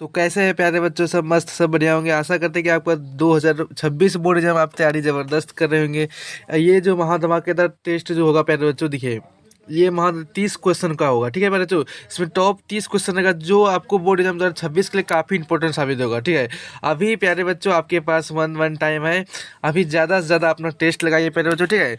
तो कैसे है प्यारे बच्चों, सब मस्त, सब बढ़िया होंगे। आशा करते हैं कि आपका 2026 बोर्ड एग्जाम आप तैयारी ज़बरदस्त कर रहे होंगे। ये जो महा धमाकेदार टेस्ट जो होगा प्यारे बच्चों, देखिए ये महा 30 क्वेश्चन का होगा, ठीक है प्यारे बच्चों। इसमें टॉप 30 क्वेश्चन रहेगा जो आपको बोर्ड एग्जाम 2026 के लिए काफ़ी इंपॉर्टेंट साबित होगा, ठीक है। अभी प्यारे बच्चों आपके पास वन टाइम है। अभी ज़्यादा से ज़्यादा अपना टेस्ट लगाइए प्यारे बच्चों, ठीक है।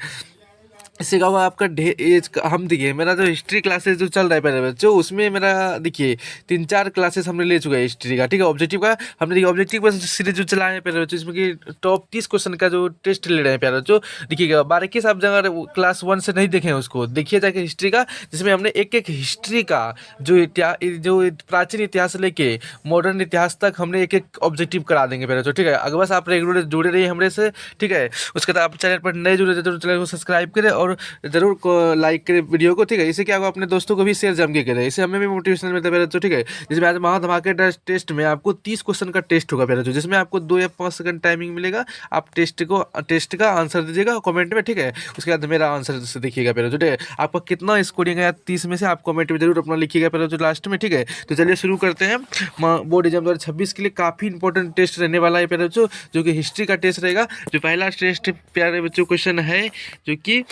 इससे क्या होगा आपका एज हम देखिए, मेरा जो हिस्ट्री क्लासेस जो चल रहा है पहले बच्चों, उसमें मेरा देखिए 3-4 क्लासेस हमने ले चुका है हिस्ट्री का, ठीक है। ऑब्जेक्टिव का हमने देखिए ऑब्जेक्टिव का सीरीज जो चलाए हैं पहले बच्चों, इसमें कि टॉप 30 क्वेश्चन का जो टेस्ट ले रहे हैं प्यारे बच्चों। देखिएगा बारीकी से आप अगर क्लास 1 से नहीं देखे हैं उसको देखिए जाके हिस्ट्री का, जिसमें हमने एक एक हिस्ट्री का जो प्राचीन इतिहास से लेके मॉडर्न इतिहास तक हमने एक एक ऑब्जेक्टिव करा देंगे पहले बच्चों, ठीक है। अगर बस आप रेगुलर जुड़े रहिए हमारे से, ठीक है। उसके बाद आप चैनल पर नए जुड़े थे तो चैनल को सब्सक्राइब करें और जरूर को लाइक करें वीडियो को, ठीक है। इसे क्या होगा अपने दोस्तों को भी शेयर जम के करें, इससे हमें भी मोटिवेशन मिलता है मेरे बच्चों, ठीक है। जिसमें आज महा धमाके टेस्ट में आपको 30 क्वेश्चन का टेस्ट होगा मेरे बच्चों, जिसमें आपको 2 या 5 सेकंड टाइमिंग मिलेगा। आप टेस्ट का आंसर दीजिएगा कमेंट में, ठीक है। उसके बाद मेरा आंसर से देखिएगा मेरे बच्चों, ठीक है। आपका कितना स्कोरिंग है 30 में से आप कमेंट में जरूर अपना लिखिएगा मेरे बच्चों लास्ट में, ठीक है। तो चलिए शुरू करते हैं। बोर्ड एग्जाम 2026 के लिए काफ़ी इंपॉर्टेंट टेस्ट रहने वाला है प्यारे बच्चों, जो कि हिस्ट्री का टेस्ट रहेगा। जो पहला टेस्ट प्यारे बच्चों क्वेश्चन है, जो कि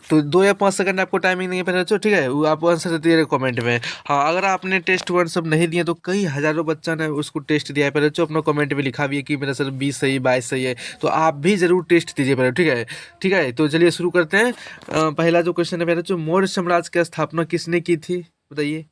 तो 2 या 5 सेकंड आपको टाइमिंग नहीं है पहले बच्चों, ठीक है। वो आप आंसर दिए कमेंट में। हाँ, अगर आपने टेस्ट 1 सब नहीं दिए तो कई हज़ारों बच्चा ने उसको टेस्ट दिया है पहले बच्चों, अपना कमेंट में लिखा भी है कि मेरा सर 20 सही 22 सही है। तो आप भी ज़रूर टेस्ट दीजिए पहले, ठीक है। ठीक है, तो चलिए शुरू करते हैं। पहला जो क्वेश्चन है पहले बच्चों, मौर्य साम्राज्य की स्थापना किसने की थी, बताइए।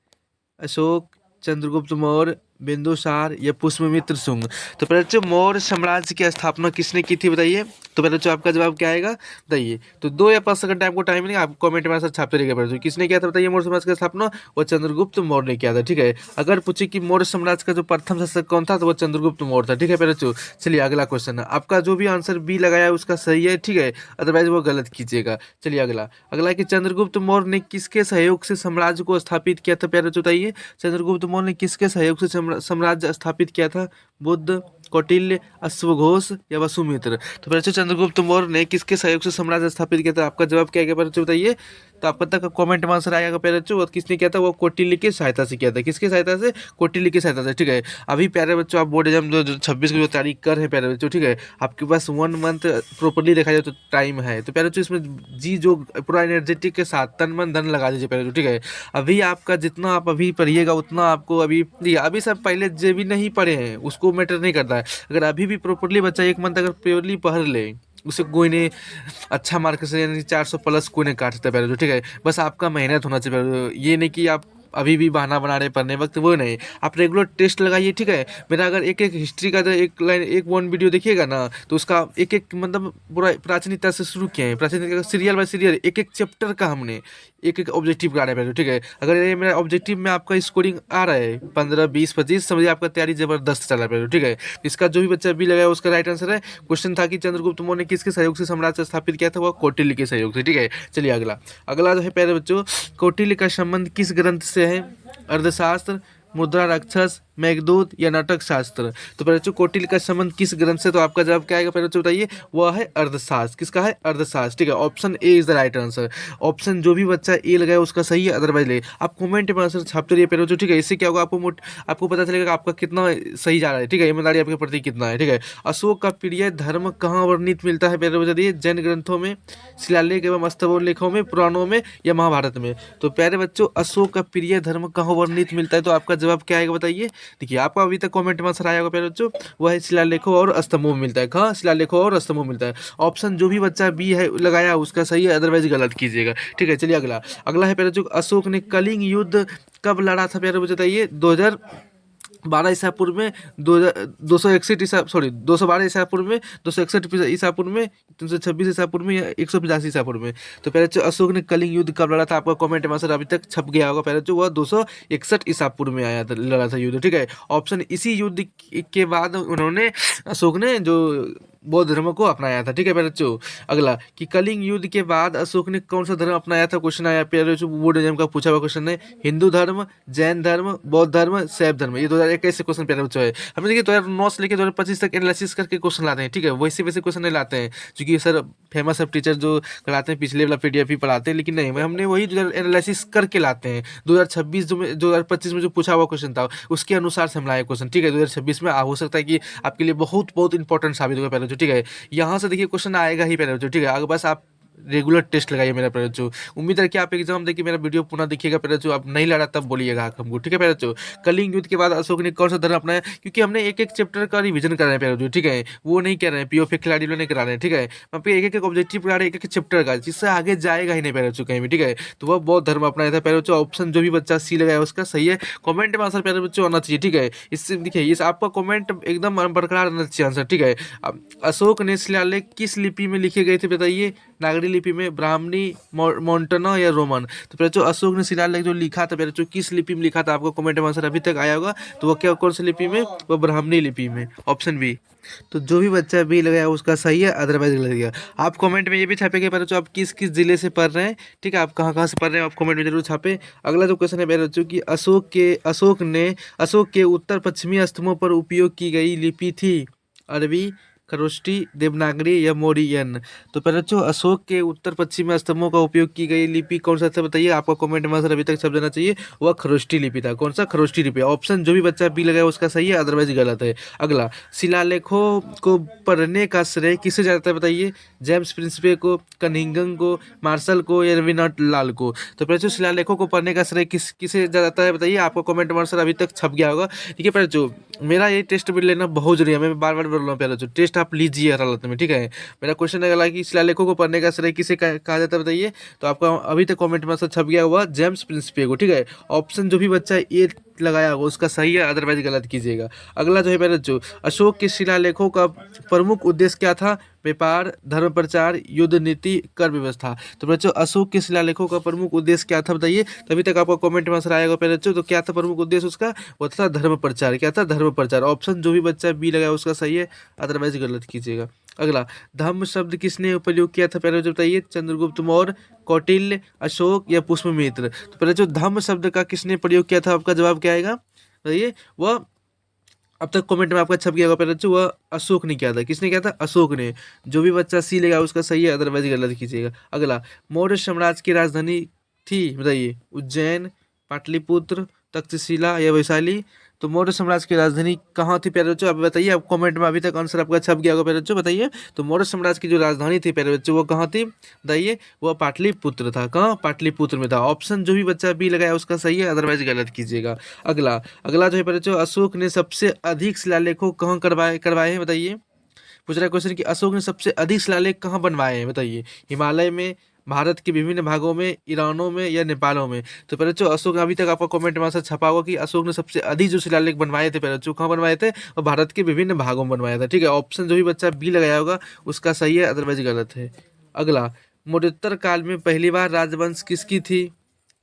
अशोक, चंद्रगुप्त मौर्य, बिंदुसार या पुष्यमित्र शुंग। तो पहले बच्चों मौर्य साम्राज्य की स्थापना किसने की थी, बताइए। तो पहले बच्चों आपका जवाब क्या आएगा, बताइए। तो 2 या 5 सेकंड टाइम को टाइम नहीं, आप कमेंट में आंसर छापते रहिएगा पहले बच्चों। किसने किया था बताइए मौर्य साम्राज्य की स्थापना, वो चंद्रगुप्त मौर्य ने किया था, ठीक है। अगर पूछे कि मौर्य साम्राज्य का जो प्रथम शासक कौन था, तो वो चंद्रगुप्त मौर्य था, ठीक है पहले बच्चों। चलिए अगला क्वेश्चन है आपका, जो भी आंसर बी लगाया है उसका सही है, ठीक है। अदरवाइज वो गलत कीजिएगा। चलिए अगला अगला है कि चंद्रगुप्त मौर्य ने किसके सहयोग से साम्राज्य को स्थापित किया था, प्यारे बच्चों बताइए। चंद्रगुप्त मौर्य ने किसके सहयोग से साम्राज्य स्थापित किया था, बुद्ध, कौटिल्य, अश्वघोष या वसुमित्र। तो बच्चों चंद्रगुप्त मौर्य ने किसके सहयोग से साम्राज्य स्थापित किया था, आपका जवाब क्या है बच्चों बताइए। तो आपका तक कमेंट में आंसर आएगा प्यारे बच्चों, और किसने किया था, वो कौटिल्य की सहायता से किया था। किसकी सहायता से, कौटिल्य की सहायता से, ठीक है। अभी प्यारे बच्चों आप बोर्ड एग्जाम 2026 की जो तैयारी कर हैं प्यारे बच्चों, ठीक है। आपके पास 1 मंथ प्रॉपरली देखा जाए तो टाइम है। तो प्यारे बच्चों इसमें जी जो पूरा एनर्जेटिक के साथ तन मन धन लगा दीजिए प्यारे बच्चों, ठीक है। अभी आपका जितना आप अभी पढ़िएगा उतना आपको अभी सब पहले जो भी नहीं पढ़े हैं उसको मैटर नहीं करता है। अगर अभी भी प्रॉपरली बच्चा 1 मंथ अगर प्योरली पढ़ ले, उसे कोई ने अच्छा मार्क्स से यानी 400 प्लस कोई नहीं काट सकता पहले तो, ठीक है। बस आपका मेहनत होना चाहिए पहले, ये नहीं कि आप अभी भी बहाना बना रहे पढ़ने वक्त, वो नहीं। आप रेगुलर टेस्ट लगाइए, ठीक है। मेरा अगर एक एक हिस्ट्री का एक लाइन एक वन वीडियो देखिएगा ना, तो उसका एक एक मतलब पूरा प्राचीन इतिहास से शुरू किए हैं, प्राचीन इतिहास सीरियल बाय सीरियल एक एक चैप्टर का हमने एक एक ऑब्जेक्टिव का रहा है, ठीक है। अगर ये मेरा ऑब्जेक्टिव में आपका स्कोरिंग आ रहा है 15, 20, 25, समझिए आपका तैयारी जबरदस्त चल रहा है, ठीक है। इसका जो भी बच्चा भी लगाया उसका राइट आंसर है। क्वेश्चन था कि चंद्रगुप्त मौर्य ने किसके सहयोग से साम्राज्य स्थापित किया था, वह कौटिल्य के सहयोग से, ठीक है। चलिए अगला अगला जो है प्यारे बच्चों, कौटिल्य का संबंध किस ग्रंथ से है, अर्थशास्त्र, मुद्रा राक्षस, मेघदूत या नाटक शास्त्र। तो बच्चों कौटिल्य का संबंध किस ग्रंथ से, तो आपका जवाब क्या आएगा पहले बच्चों बताइए, वह है अर्थशास्त्र। किसका है, अर्थशास्त्र, ठीक है। Option A is the right answer. Option जो भी बच्चा ए लगाया उसका सही है, अदरवाइज ले आप कमेंट में आंसर छापते रहिए पहले बच्चों, ठीक है। इससे क्या होगा, आपको पता चलेगा आपका कितना सही जा रहा है, ठीक है। ईमानदारी आपके प्रति कितना है, ठीक है। अशोक का प्रिय धर्म कहाँ वर्णित मिलता है पहले बता दिए, जैन ग्रंथों में, शिलालेख एवं स्तंभलेखों में, पुराणों में या महाभारत में। तो प्यारे बच्चों अशोक का प्रिय धर्म कहाँ वर्णित मिलता है, तो आपका जवाब क्या आएगा बताइए। देखिए आपका अभी तक कमेंट में आंसर आया होगा प्यारे बच्चों, वह है शिलालेखों और स्तंभों में मिलता है। कहाँ, शिलालेखों और स्तंभों में मिलता है। ऑप्शन जो भी बच्चा बी है लगाया उसका सही है, अदरवाइज गलत कीजिएगा, ठीक है। चलिए अगला अगला है प्यारे बच्चों, अशोक ने कलिंग युद्ध कब लड़ा था प्यारे बच्चों बताइए। 2012 ईसा पूर्व में, 261 ईसा सॉरी 212 ईसा पूर्व में, 261 ईसा पूर्व में, 326 ईसा पूर्व में या 185 ईसा पूर्व में। तो पहले जो अशोक ने कलिंग युद्ध कब लड़ा था, आपका कमेंट में आंसर अभी तक छप गया होगा पहले जो, वह 261 ईसा पूर्व में आया था, लड़ा था युद्ध, ठीक है। ऑप्शन इसी युद्ध के बाद उन्होंने अशोक ने जो बौद्ध धर्म को अपनाया था। ठीक है प्यारे बच्चों। अगला कि कलिंग युद्ध के बाद अशोक ने कौन सा धर्म अपनाया था, क्वेश्चन आया प्यारे बच्चों, बोर्ड एग्जाम का पूछा हुआ क्वेश्चन है। हिंदू धर्म, जैन धर्म, बौद्ध धर्म, शैव धर्म। ये 2021 से क्वेश्चन प्यारे बच्चों है। हमने देखिए 2009 से लेकर 2025 तक एनालिसिस करके क्वेश्चन लाते हैं। ठीक है, वैसे वैसे क्वेश्चन नहीं लाते हैं, क्योंकि सर फेमस सब टीचर जो कराते हैं पिछले वाला पीडीएफ ही पढ़ाते हैं, लेकिन नहीं, हमने वही एनालिसिस करके लाते हैं। 2026 जो 2025 में जो पूछा हुआ क्वेश्चन था उसके अनुसार से हम लाए क्वेश्चन। ठीक है, 2026 में हो सकता है कि आपके लिए बहुत बहुत इंपॉर्टेंट साबित होगा प्यारे बच्चों। ठीक है, यहाँ से देखिए क्वेश्चन आएगा ही प्यारे बच्चों। ठीक है, अगर बस आप रेगुलर टेस्ट लगाइए मेरा प्यारे बच्चों। उम्मीद है कि आप एग्जाम देखिए मेरा वीडियो पुनः देखिएगा प्यारे बच्चों। आप नहीं लड़ा तब बोलिएगा हमको। ठीक है प्यारे बच्चों। कलिंग युद्ध के बाद अशोक ने कौन सा धर्म अपनाया, क्योंकि हमने एक एक चैप्टर का रिवीजन कर रहे हैं प्यारे बच्चों। ठीक है, वो नहीं कर रहे हैं पीओ खिलाड़ी लोग नहीं करा रहे हैं। ठीक है, वहाँ पे एक एक ऑब्जेक्टिव करा रहे हैं, एक एक चैप्टर का, जिससे आगे जाएगा ही नहीं प्यारे बच्चों कहीं भी। ठीक है, तो वह बौद्ध धर्म अपनाया था प्यारे बच्चों। ऑप्शन जो भी बच्चा सी लगाया उसका सही है। कमेंट में आंसर प्यारे बच्चों आना चाहिए। ठीक है, इससे देखिए इस आपका कमेंट एकदम बरकरार रहना चाहिए आंसर। ठीक है, अशोक ने शिलालेख किस लिपि में लिखे गए थे बताइए, नागरी लिपि में, ब्राह्मणी, मोन्टना या रोमन। तो बच्चों अशोक ने शिलालेख जो लिखा था बच्चों किस लिपि में लिखा था, आपको कमेंट में आंसर अभी तक आया होगा, तो वो क्या कौन सी लिपि में, वो ब्राह्मणी लिपि में, ऑप्शन बी। तो जो भी बच्चा बी लगाया उसका सही है, अदरवाइज गलत गया। आप कमेंट में ये भी छापेंगे बच्चों आप किस किस जिले से पढ़ रहे हैं। ठीक है, आप कहाँ कहाँ से पढ़ रहे हैं, आप कमेंट में जरूर छापे। अगला जो क्वेश्चन है मेरे बच्चों की अशोक के उत्तर पश्चिमी स्तंभों पर उपयोग की गई लिपि थी, अरबी, खरोष्टी, देवनागरी या मोरियन। तो पहले बच्चों अशोक के उत्तर पश्चिमी स्तंभों का उपयोग की गई लिपि कौन सा था बताइए, आपका कमेंट में आंसर अभी तक छप जाना चाहिए। वह खरोष्टी लिपि था। कौन सा, खरोष्टी लिपि। ऑप्शन जो भी बच्चा बी लगाया उसका सही है, अदरवाइज गलत है। अगला, शिलालेखों को पढ़ने का श्रेय किसे जाता है बताइए, जेम्स प्रिंसिपे को, कनिंघम को, मार्शल को या रविनाथ लाल को। तो पहले शिलालेखों को पढ़ने का श्रेय किसे जाता है बताइए, आपको कमेंट में आंसर अभी तक छप गया होगा। ठीक है पहले जो मेरा ये टेस्ट भी लेना बहुत जरूरी है, मैं बार बार बोल रहा हूँ पहले जो टेस्ट आप लीजिए हर हालत में। ठीक है, मेरा क्वेश्चन अगला कि शिलालेखों को पढ़ने का श्रेय किसे कहा जाता है बताइए, तो आपका अभी तक कमेंट में आंसर छप गया हुआ जेम्स प्रिंसिपे को। ठीक है, ऑप्शन जो भी बच्चा ये लगाया होगा उसका सही है, अदरवाइज गलत कीजिएगा। अगला जो है मेरा जो अशोक के शिलालेखों का प्रमुख उद्देश्य क्या था, व्यापार, धर्म प्रचार, युद्ध नीति, कर व्यवस्था। तो बच्चों अशोक के शिलालेखों का प्रमुख उद्देश्य क्या था बताइए, तभी तक आपको कमेंट में आंसर आएगा पहले बच्चों। तो क्या था प्रमुख उद्देश्य उसका, वो था धर्म प्रचार। क्या था, धर्म प्रचार। ऑप्शन जो भी बच्चा बी लगाया उसका सही है, अदरवाइज गलत कीजिएगा। अगला, धम्म शब्द किसने प्रयोग किया था पहले बताइए, चंद्रगुप्त मौर्य, कौटिल्य, अशोक या पुष्पमित्र। तो पहले जो धम्म शब्द का किसने प्रयोग किया था, आपका जवाब क्या आएगा बताइए, वह अब तक कमेंट में आपका छप गया होगा पहले बच्चों, वह अशोक ने किया था। किसने किया था, अशोक ने। जो भी बच्चा सी लेगा उसका सही है, अदरवाइज गलत कीजिएगा। अगला, मौर्य साम्राज्य की राजधानी थी बताइए, उज्जैन, पाटलिपुत्र, तक्षशिला या वैशाली। तो मौर्य साम्राज्य की राजधानी कहाँ थी प्यारे बच्चों, आप बताइए। आप कमेंट में अभी तक आंसर आपका छप गया होगा प्यारे बच्चों, बताइए। तो मौर्य साम्राज्य की जो राजधानी थी प्यारे बच्चों वो कहाँ थी बताइए, वह पाटलिपुत्र था। कहाँ, पाटलिपुत्र में था। ऑप्शन जो भी बच्चा बी लगाया उसका सही है, अदरवाइज गलत कीजिएगा। अगला, अगला जो है प्यारे बच्चों, अशोक ने सबसे अधिक शिलालेखों कहाँ करवाए हैं बताइए। पूछ रहा है क्वेश्चन कि अशोक ने सबसे अधिक शिलालेख कहाँ बनवाए हैं बताइए, हिमालय में, भारत के विभिन्न भागों में, ईरानों में या नेपालों में। तो पहले बच्चों अशोक, अभी तक आपका कमेंट में आंसर छपा होगा कि अशोक ने सबसे अधिक जो शिलालेख बनवाए थे पहले बच्चों कहाँ बनवाए थे, और भारत के विभिन्न भागों में बनवाया था। ठीक है, ऑप्शन जो भी बच्चा बी लगाया होगा उसका सही है, अदरवाइज गलत है। अगला, मौर्योत्तर काल में पहली बार राजवंश किसकी थी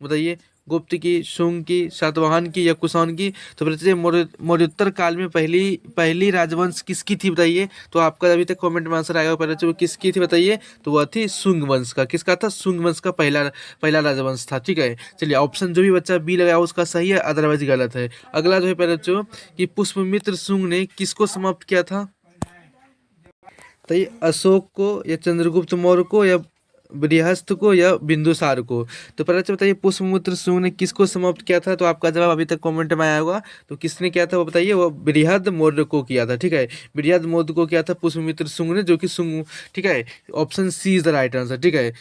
बताइए, गुप्त की, शुंग की, सातवाहन की या कुषाण की। तो बताइए मौर्योत्तर काल में पहली पहली राजवंश किसकी थी बताइए। तो आपका अभी तक कमेंट में आंसर आएगा पहले वो किसकी थी बताइए, तो वह थी शुंग वंश का। किसका था, शुंग वंश का पहला पहला राजवंश था। ठीक है, चलिए ऑप्शन जो भी बच्चा बी लगाया उसका सही है, अदरवाइज गलत है। अगला जो है पहले बच्चों कि पुष्पमित्र शुंग ने किसको समाप्त किया था, तो ये अशोक को या चंद्रगुप्त मौर्य को या बृहस्पति को या बिंदुसार को। तो पहले तो बताइए पुष्पमित्र शुंग ने किसको समाप्त किया था, तो आपका जवाब अभी तक कमेंट में आया होगा। तो किसने किया था वो बताइए, वो बृहद मौर्य को किया था। ठीक है, बृहद मौर्य को किया था पुष्पमित्र शुंग ने, जो कि शुंग। ठीक है, option C is the right answer. ठीक है,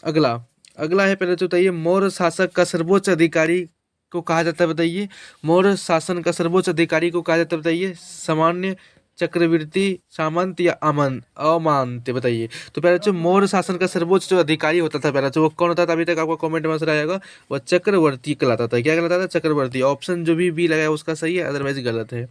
अगला, अगला है पहले तो बताइए मौर्य शासक का सर्वोच्च अधिकारी को कहा जाता है बताइए, मौर्य शासन का सर्वोच्च अधिकारी को कहा जाता है बताइए, सामान्य, चक्रवर्ती, सामंत या अमान्य बताइए। तो पहले जो मौर्य शासन का सर्वोच्च जो अधिकारी होता था पहले जो वो कौन होता था, अभी तक आपको कमेंट में आंसर आएगा, वह चक्रवर्ती कहलाता था। क्या कहलाता था, चक्रवर्ती। ऑप्शन जो भी बी लगाया उसका सही है, अदरवाइज गलत है।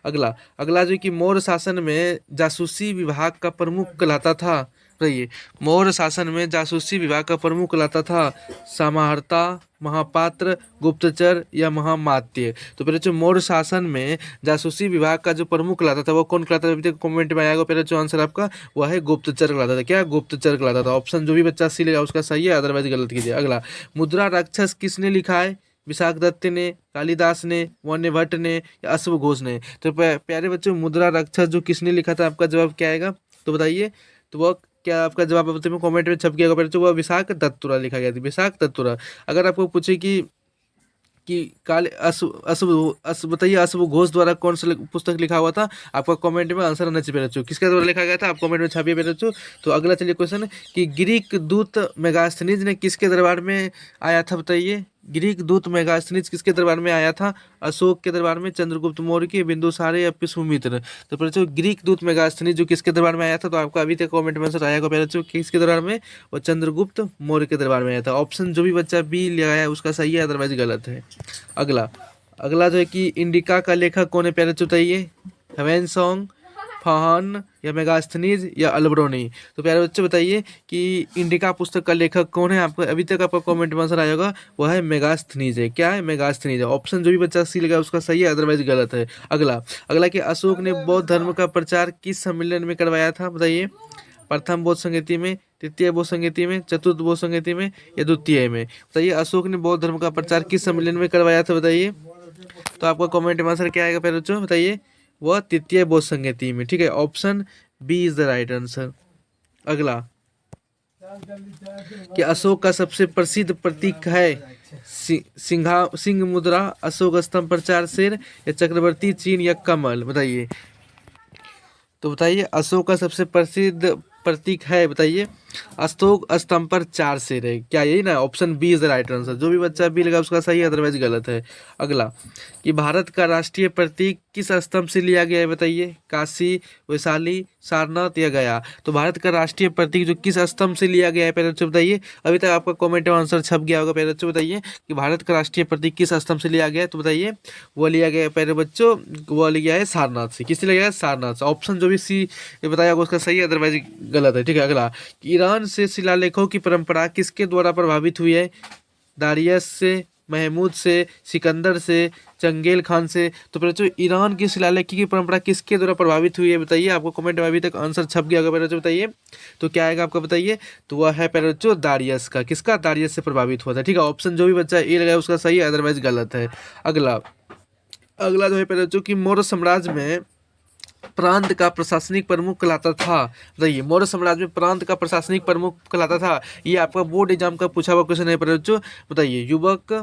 अगला, अगला जो कि मौर्य शासन में जासूसी विभाग का प्रमुख कहलाता था बताइए मौर्य शासन में जासूसी विभाग का प्रमुख कहलाता था समाहर्ता, महापात्र, गुप्तचर या महामात्य। तो पहले जो मौर्य शासन में जासूसी विभाग का जो प्रमुख कहलाता था वो कौन कहलाता था? अभी तक कमेंट में आएगा। पहले जो आंसर आपका वह है गुप्तचर कहलाता था। क्या? गुप्तचर कहलाता था। ऑप्शन जो भी बच्चा सी लेगा उसका सही है, अदरवाइज गलत कीजिए। अगला, मुद्रा राक्षस किसने लिखा है? विशाख दत्त ने, कालिदास ने, वन्य भट्ट ने या अश्व घोष ने? तो प्यारे बच्चों मुद्रा राक्षस जो किसने लिखा था आपका जवाब क्या आएगा? तो बताइए। तो वह क्या आपका जवाब बताइए में कमेंट में छप गया। पहले वह विशाख दत्तुरा लिखा गया था, विशाख दत्तुरा। अगर आपको पूछे कि काले बताइए अश्व घोष द्वारा कौन सा पुस्तक लिखा हुआ था? आपका कमेंट में आंसर आना चाहिए बच्चों, किसके द्वारा लिखा गया था? आप कमेंट में छापिए बच्चों। तो अगला चलिए क्वेश्चन कि ग्रीक दूत मेगास्थनीज ने किसके दरबार में आया था? बताइए ग्रीक दूत मेगास्थनीज किसके दरबार में आया था? अशोक के दरबार में, चंद्रगुप्त मौर्य के, बिंदुसार या पुष्यमित्र? तो बच्चों ग्रीक दूत मेगास्थनीज जो किसके दरबार में आया था? तो आपका अभी तक कमेंट में आंसर आएगा बच्चों किसके दरबार में? वो चंद्रगुप्त मौर्य के दरबार में आया था। ऑप्शन जो भी बच्चा बी लगाया उसका सही है, अदरवाइज गलत है। अगला अगला जो है कि इंडिका का लेखक कौन है? प्यारे बताइए ह्वेनसोंग, फाहन या मेगास्थनीज या अल्बरोनी? तो प्यारे बच्चे बताइए कि इंडिका पुस्तक का लेखक कौन है? आपको अभी तक आपका कमेंट में आंसर आया होगा वह है मेगास्थनीज है। क्या है? मेगास्थनीज है। ऑप्शन जो भी बच्चा सी लगा उसका सही है, अदरवाइज गलत है। अगला अगला कि अशोक ने बौद्ध धर्म का प्रचार किस सम्मेलन में करवाया था? बताइए प्रथम बौद्ध संगति में, तृतीय बौद्ध संगति में, चतुर्थ बौद्ध संगति में या द्वितीय में? बताइए अशोक ने बौद्ध धर्म का प्रचार किस सम्मेलन में करवाया था? बताइए। तो आपका कमेंट में आंसर क्या आएगा पहले बच्चों? बताइए वह तृतीय बौद्ध संगति में। ठीक है, option B is the right answer. अगला कि अशोक का सबसे प्रसिद्ध प्रतीक है सिंह मुद्रा, अशोक स्तंभ पर 4 शेर या चक्रवर्ती चिन्ह या कमल? बताइए। तो बताइए अशोक का सबसे प्रसिद्ध प्रतीक है, बताइए अशोक स्तंभ पर 4 शेर है। क्या यही ना? Option B is the right answer. जो भी बच्चा बी लगा उसका सही है, अदरवाइज गलत है। अगला कि भारत का राष्ट्रीय प्रतीक किस स्तंभ से लिया गया है? बताइए काशी, वैशाली, सारनाथ या गया? तो भारत का राष्ट्रीय प्रतीक जो किस स्तंभ से लिया गया है पहले बच्चों बताइए। अभी तक आपका कमेंट में आंसर छप गया होगा। पहले बच्चों बताइए कि भारत का राष्ट्रीय प्रतीक किस स्तंभ से लिया गया है? तो बताइए वो लिया गया है पहले बच्चों, वो लिया है सारनाथ से। किससे लिया गया? सारनाथ से। ऑप्शन जो भी सी बताया होगा उसका सही है, अदरवाइज गलत है। ठीक है, अगला ईरान से शिलालेखों की परंपरा किसके द्वारा प्रभावित हुई है? दारियस से, महमूद से, सिकंदर से, चंगेल खान से? तो बच्चों ईरान की शिलालेखी की परंपरा किसके द्वारा प्रभावित हुई है? बताइए। आपको कमेंट में अभी तक आंसर छप गया होगा बच्चों, बताइए तो क्या आएगा आपका? बताइए। तो वह है बच्चों दारियस का। किसका? दारियस से प्रभावित हुआ था। ठीक है, ऑप्शन जो भी बच्चा ए लगाया उसका सही है, अदरवाइज गलत है। अगला अगला जो है बच्चों की मौर्य साम्राज्य में प्रांत का प्रशासनिक प्रमुख कहलाता था? बताइए मौर्य साम्राज्य में प्रांत का प्रशासनिक प्रमुख कहलाता था। ये आपका बोर्ड एग्जाम का पूछा हुआ क्वेश्चन है बच्चों। बताइए युवक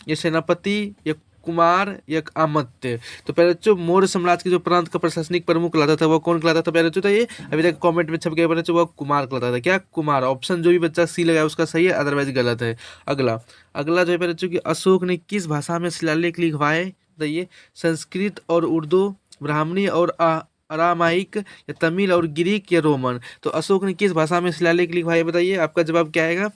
या सेनापति या कुमार या अमात्य? तो पहले बच्चों मौर्य साम्राज्य के जो प्रांत का प्रशासनिक प्रमुख कहलाता था वह कौन कहलाता था पहले बच्चों? तो ये अभी तक कमेंट में छप गया बच्चों, वह कुमार कहलाता था। क्या? कुमार। ऑप्शन जो भी बच्चा सी लगाया उसका सही है, अदरवाइज गलत है। अगला अगला जो है बच्चों की अशोक ने किस भाषा में शिलालेख लिखवाए? बताइए संस्कृत और उर्दू, ब्राह्मणी और अरामाइक या तमिल और ग्रीक या रोमन? तो अशोक ने किस भाषा में शिलालेख लिखवाया? बताइए आपका जवाब क्या आएगा?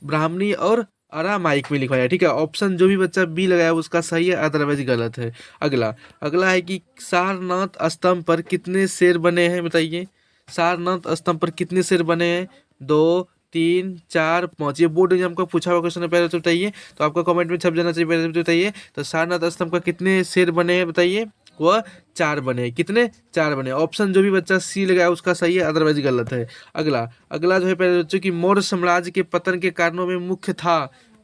ब्राह्मणी और अरामाइक में लिखवाया। ठीक है, ऑप्शन जो भी बच्चा बी लगाया उसका सही है, अदरवाइज गलत है। अगला अगला है कि सारनाथ स्तंभ पर कितने शेर बने हैं? बताइए सारनाथ स्तंभ पर कितने शेर बने हैं? 2, 3, 4, 5? ये बोर्ड एग्जाम का पूछा हुआ क्वेश्चन है, पहले तो बताइए। तो आपका कमेंट में छप जाना चाहिए, पहले तो बताइए। तो सारनाथ स्तंभ का कितने शेर बने हैं? बताइए वह 4 बने। कितने? 4 बने। ऑप्शन जो भी बच्चा सी लगाया उसका सही है, अदरवाइज गलत है। अगला अगला जो है पहले बच्चों की मौर्य साम्राज्य के पतन के कारणों में मुख्य था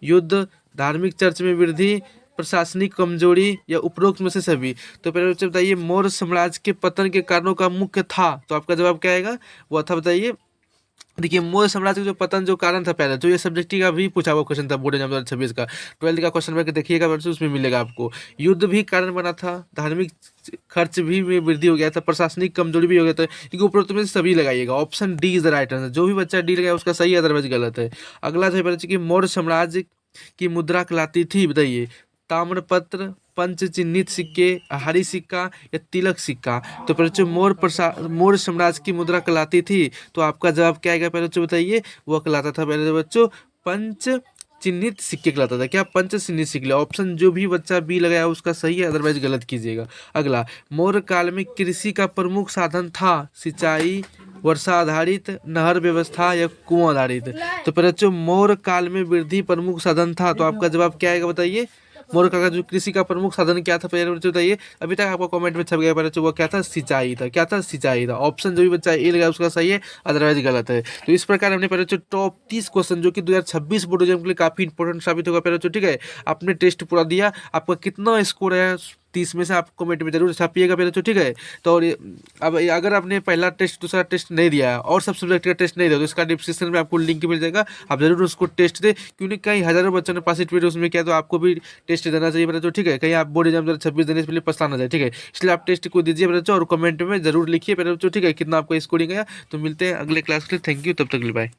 युद्ध, धार्मिक चर्च में वृद्धि, प्रशासनिक कमजोरी या उपरोक्त में से सभी? तो पहले बच्चे बताइए मौर्य साम्राज्य के पतन के कारणों का मुख्य था, तो आपका जवाब क्या आएगा? वह था बताइए। देखिए मौर्य साम्राज्य का जो पतन जो कारण था पहले, तो ये सब्जेक्ट का भी पूछा हुआ क्वेश्चन था बोर्ड एग्जाम 2026 का। 12th का क्वेश्चन बैंक देखिएगा बच्चों, उसमें मिलेगा आपको। युद्ध भी कारण बना था, धार्मिक खर्च भी में वृद्धि हो गया था, प्रशासनिक कमजोरी भी हो गया था। क्योंकि उपरोक्त में से सभी लगाइएगा। Option D is the right answer. जो भी बच्चा डी लगाया उसका सही है, अदरवाइज गलत है। अगला जो है बच्चे की मौर्य साम्राज्य की मुद्रा कहलाती थी? बताइए ताम्रपत्र, पंच चिन्हित सिक्के, हारी सिक्का या तिलक सिक्का? तो बच्चों मौर्य साम्राज्य की मुद्रा कहलाती थी, तो आपका जवाब क्या आएगा पहले बच्चों बताइए? वह कहलाता था पहले बच्चों पंच चिन्हित सिक्के कहलाता था। क्या? पंच चिन्हित सिक्के। ऑप्शन जो भी बच्चा बी लगाया उसका सही है, अदरवाइज गलत कीजिएगा। अगला मौर्य काल में कृषि का प्रमुख साधन था सिंचाई, वर्षा आधारित, नहर व्यवस्था या कुआं आधारित? तो प्यारे बच्चों मौर्य काल में वृद्धि प्रमुख साधन था, तो आपका जवाब क्या आएगा बताइए? मौर्य काल का जो कृषि का प्रमुख साधन क्या था प्यारे बच्चों बताइए? अभी तक आपको कमेंट में छप गया प्यारे बच्चों, वो क्या था? सिंचाई था। क्या था? सिंचाई था। ऑप्शन जो भी बच्चा ए लगा उसका सही है, अदरवाइज गलत है। तो इस प्रकार हमने प्यारे बच्चों टॉप 30 क्वेश्चन जो कि 2026 बोर्ड एग्जाम के लिए काफी इंपॉर्टेंट साबित होगा प्यारे बच्चों, ठीक है। आपने टेस्ट पूरा दिया, आपका कितना स्कोर है 30 में से आप कमेंट में जरूर छापिएगा प्यारे बच्चों, ठीक है। तो और अब अगर आपने पहला टेस्ट दूसरा टेस्ट नहीं दिया है और सब सब्जेक्ट का टेस्ट नहीं दिया तो इसका डिस्क्रिप्शन में आपको लिंक मिल जाएगा, आप जरूर उसको टेस्ट दें, क्योंकि कई हजारों बच्चों ने पार्टिसिपेट उसमें किया, तो आपको भी टेस्ट देना चाहिए बच्चों, ठीक है। कहीं आप बोर्ड एग्जाम 2026 देने से पहले पछताना जाए, ठीक है। इसलिए आप टेस्ट को दीजिए बच्चों और कमेंट में जरूर लिखिए बच्चों, ठीक है, कितना आपका स्कोरिंग है। तो मिलते हैं अगले क्लास के लिए। थैंक यू, तब तक के लिए बाय।